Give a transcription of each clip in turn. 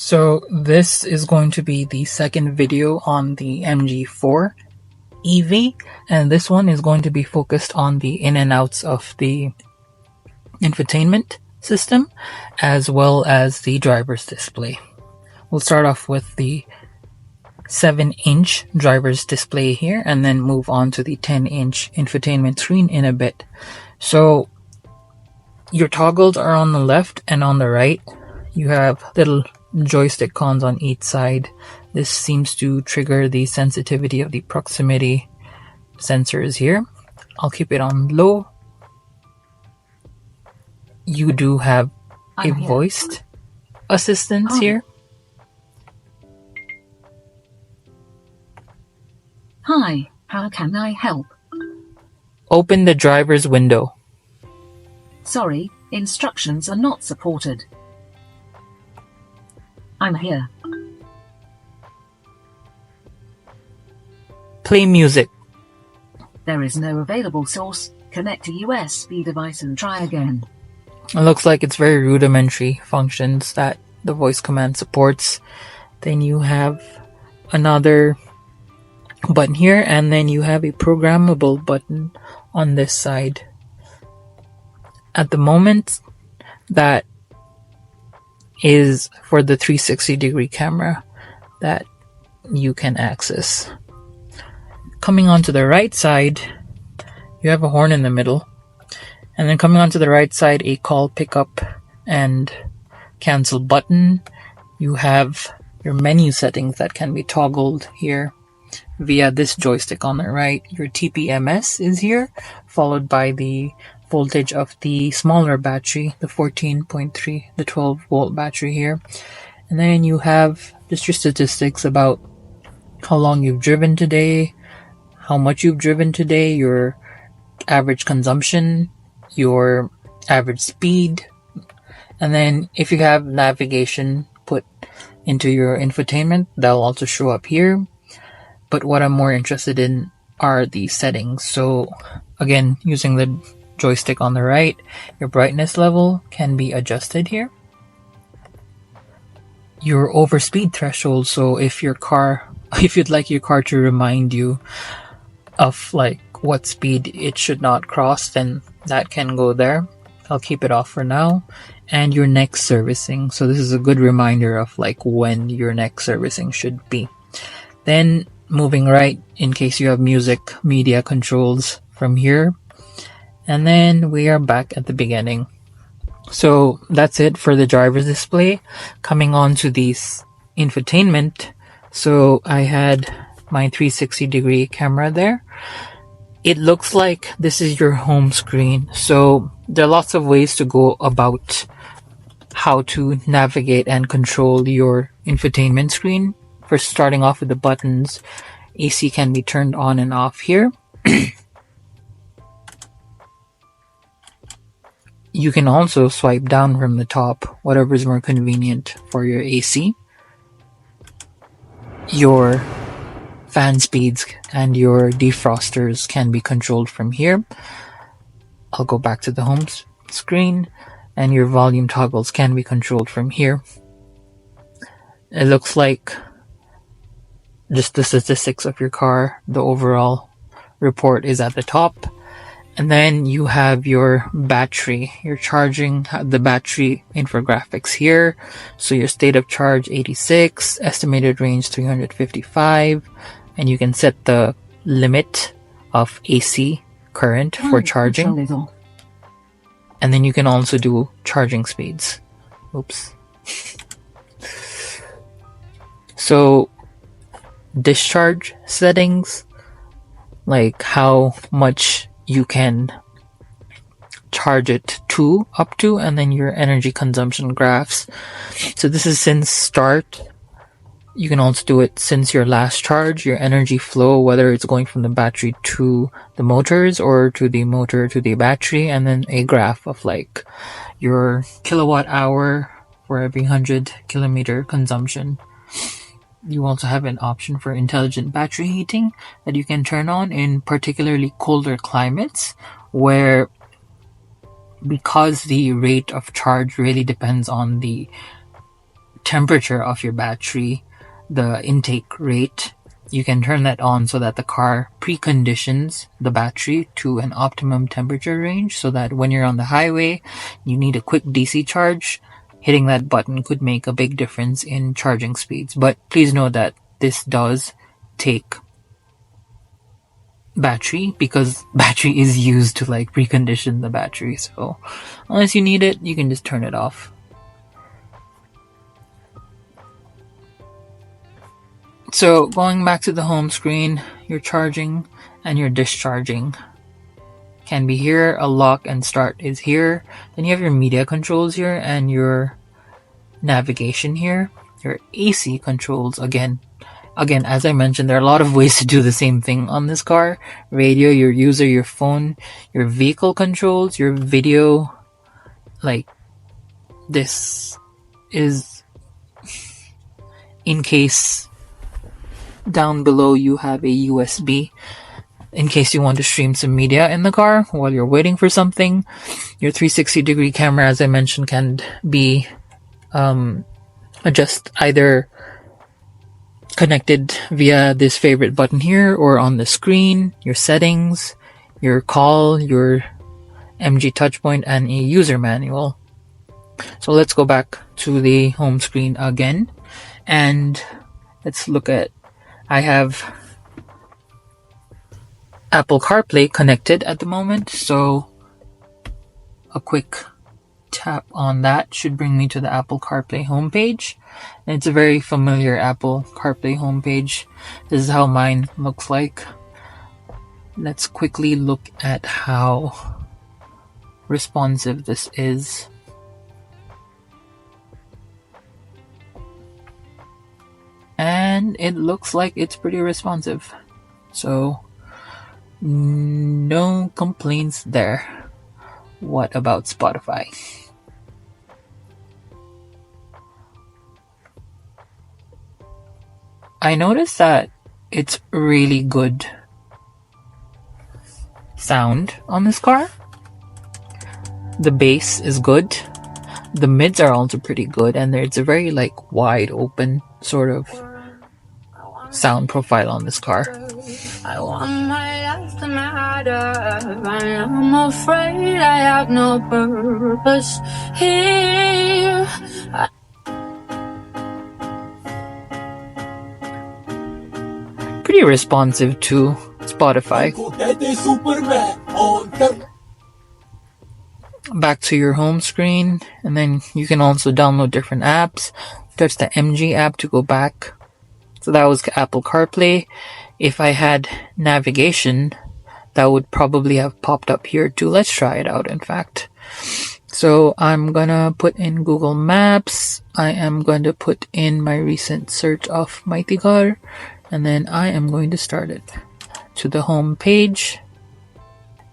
So this is going to be the second video on the Mg4 EV, and this one is going to be focused on the in and outs of the infotainment system as well as the driver's display. We'll start off with the 7-inch driver's display here and then move on to the 10-inch infotainment screen in a bit. So your toggles are on the left and on the right. You have little joystick cons on each side. This seems to trigger the sensitivity of the proximity sensors here. I'll keep it on low. You do have a voiced assistance here. Hi, how can I help? Open the driver's window. Sorry, instructions are not supported. I'm here. Play music. There is no available source. Connect a USB device and try again. It looks like it's very rudimentary functions that the voice command supports. Then you have another button here, and then you have a programmable button on this side. At the moment, that is for the 360-degree camera that you can access. Coming onto the right side, you have a horn in the middle, and then coming onto the right side, a call, pickup, and cancel button. You have your menu settings that can be toggled here via this joystick on the right. Your TPMS is here, followed by the voltage of the smaller battery, the 14.3, the 12 volt battery here. And then you have just your statistics about how long you've driven today, how much you've driven today, your average consumption, your average speed, and then if you have navigation put into your infotainment, that'll also show up here. But what I'm more interested in are the settings. So again, using the joystick on the right, your brightness level can be adjusted here. Your overspeed threshold, so if you'd like your car to remind you of like what speed it should not cross, then that can go there. I'll keep it off for now. And your next servicing, so this is a good reminder of like when your next servicing should be. Then moving right, in case you have music media controls from here. And then we are back at the beginning. So that's it for the driver's display. Coming on to the infotainment. So I had my 360-degree camera there. It looks like this is your home screen. So there are lots of ways to go about how to navigate and control your infotainment screen. First, starting off with the buttons, AC can be turned on and off here. You can also swipe down from the top, whatever is more convenient for your AC. Your fan speeds and your defrosters can be controlled from here. I'll go back to the home screen, and your volume toggles can be controlled from here. It looks like just the statistics of your car, the overall report is at the top. And then you have your battery, your charging, the battery infographics here. So your state of charge 86, estimated range 355, and you can set the limit of AC current for charging. And then you can also do charging speeds. Oops. So discharge settings, like how much you can charge it to, up to, and then your energy consumption graphs. So this is since start. You can also do it since your last charge, your energy flow, whether it's going from the battery to the motors or to the motor to the battery, and then a graph of like your kilowatt hour for every 100 kilometer consumption. You also have an option for intelligent battery heating that you can turn on in particularly colder climates, where because the rate of charge really depends on the temperature of your battery, the intake rate, you can turn that on so that the car preconditions the battery to an optimum temperature range, so that when you're on the highway, you need a quick DC charge, hitting that button could make a big difference in charging speeds. But please know that this does take battery, because battery is used to like precondition the battery. So unless you need it, you can just turn it off. So going back to the home screen, your charging and your discharging can be here. A lock and start is here. Then you have your media controls here and your navigation here. Your AC controls, again, as I mentioned, there are a lot of ways to do the same thing on this car. Radio, your user, your phone, your vehicle controls, your video. Like, this is in case down below you have a USB in case you want to stream some media in the car while you're waiting for something. Your 360-degree camera, as I mentioned, can be adjust either connected via this favorite button here or on the screen. Your settings, your call, your MG touchpoint, and a user manual. So let's go back to the home screen again, and let's look at, I have Apple CarPlay connected at the moment, so a quick tap on that should bring me to the Apple CarPlay homepage. And it's a very familiar Apple CarPlay homepage. This is how mine looks like. Let's quickly look at how responsive this is. And it looks like it's pretty responsive. So no complaints there. What about Spotify? I noticed that it's really good sound on this car. The bass is good. The mids are also pretty good, and it's a very like wide open sort of sound profile on this car. I want my life to matter. I'm afraid I have no purpose here. Pretty responsive to Spotify. Back to your home screen, and then you can also download different apps. Touch the MG app to go back. So that was Apple CarPlay. If I had navigation, that would probably have popped up here too. Let's try it out, in fact. So I'm gonna put in Google Maps. I am going to put in my recent search of Mighty Car, and then I am going to start it to the home page.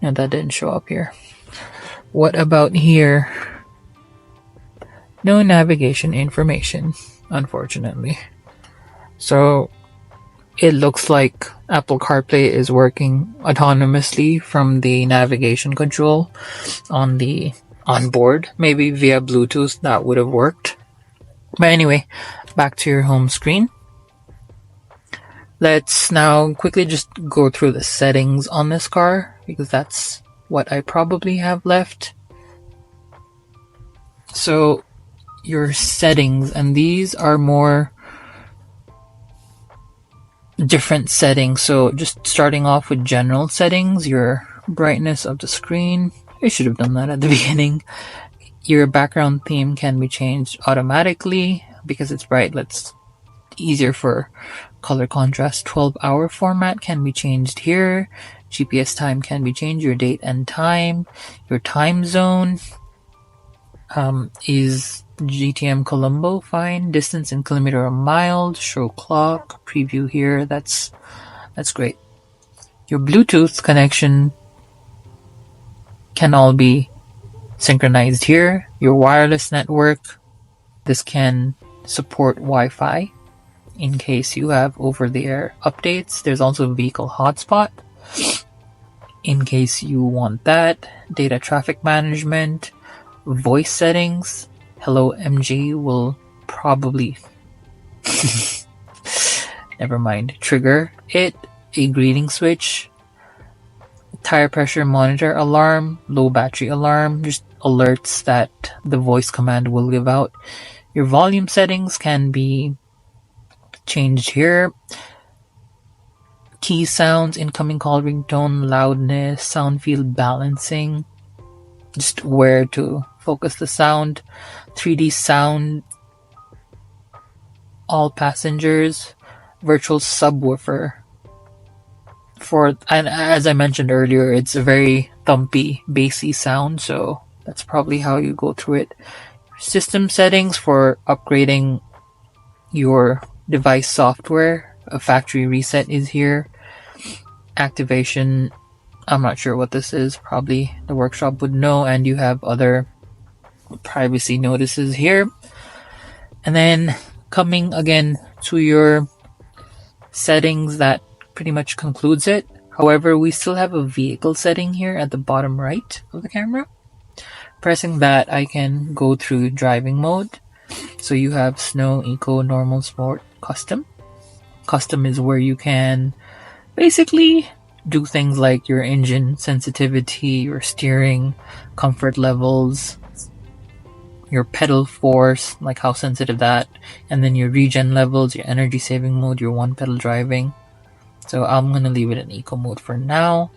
No, that didn't show up here. What about here? No navigation information, unfortunately. So it looks like Apple CarPlay is working autonomously from the navigation control on the onboard. Maybe via Bluetooth that would have worked. But anyway, back to your home screen. Let's now quickly just go through the settings on this car, because that's what I probably have left. So your settings, and these are more different settings. So just starting off with general settings, your brightness of the screen. I should have done that at the beginning. Your background theme can be changed automatically because it's bright. It's easier for color contrast. 12-hour format can be changed here. GPS time can be changed. Your date and time. Your time zone is GTM Colombo, fine. Distance in kilometer or mile. Show clock. Preview here. That's great. Your Bluetooth connection can all be synchronized here. Your wireless network. This can support Wi-Fi in case you have over-the-air updates. There's also vehicle hotspot in case you want that. Data traffic management. Voice settings. Hello MG will probably never mind, trigger it, a greeting switch, tire pressure monitor alarm, low battery alarm, just alerts that the voice command will give out. Your volume settings can be changed here. Key sounds, incoming call ringtone, loudness, sound field balancing, just where to focus the sound, 3D sound, all passengers, virtual subwoofer. And as I mentioned earlier, it's a very thumpy, bassy sound, so that's probably how you go through it. System settings for upgrading your device software. A factory reset is here. Activation, I'm not sure what this is. Probably the workshop would know. And you have other privacy notices here. And then coming again to your settings, that pretty much concludes it. However, we still have a vehicle setting here at the bottom right of the camera. Pressing that, I can go through driving mode. So you have snow, eco, normal, sport, custom. Custom is where you can basically do things like your engine sensitivity, your steering, comfort levels, your pedal force, like how sensitive that, and then your regen levels, your energy saving mode, your one pedal driving. So I'm going to leave it in eco mode for now.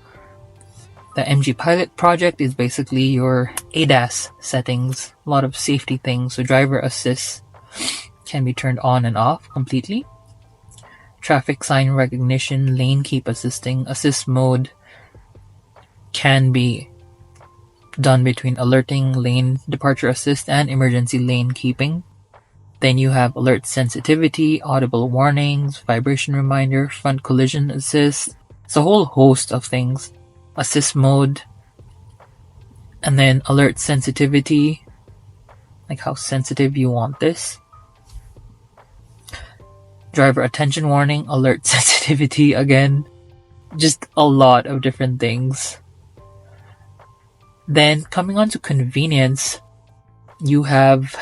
The MG Pilot project is basically your ADAS settings, a lot of safety things. So driver assist can be turned on and off completely. Traffic sign recognition, lane keep assisting, assist mode can be done between alerting, lane departure assist, and emergency lane keeping. Then you have alert sensitivity, audible warnings, vibration reminder, front collision assist. It's a whole host of things. Assist mode, and then alert sensitivity, like how sensitive you want this. Driver attention warning, alert sensitivity again. Just a lot of different things. Then coming on to convenience, you have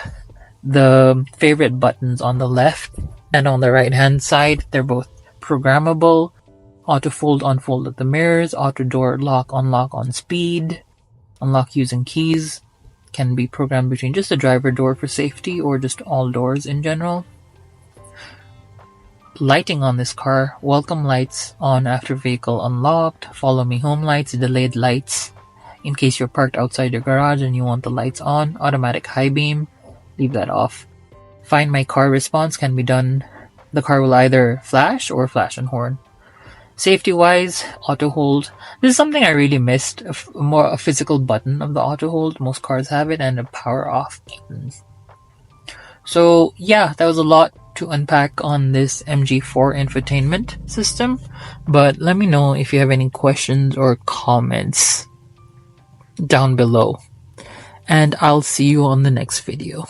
the favorite buttons on the left and on the right hand side. They're both programmable. Auto fold, unfold at the mirrors, auto door lock, unlock on speed, unlock using keys, can be programmed between just the driver door for safety or just all doors in general. Lighting on this car, welcome lights on after vehicle unlocked, follow me home lights, delayed lights in case you're parked outside your garage and you want the lights on, automatic high beam, leave that off. Find my car response can be done, the car will either flash or flash and horn. Safety wise, auto hold. This is something I really missed. A physical button of the auto hold. Most cars have it, and a power off button. So yeah, that was a lot to unpack on this Mg4 infotainment system. But let me know if you have any questions or comments down below. And I'll see you on the next video.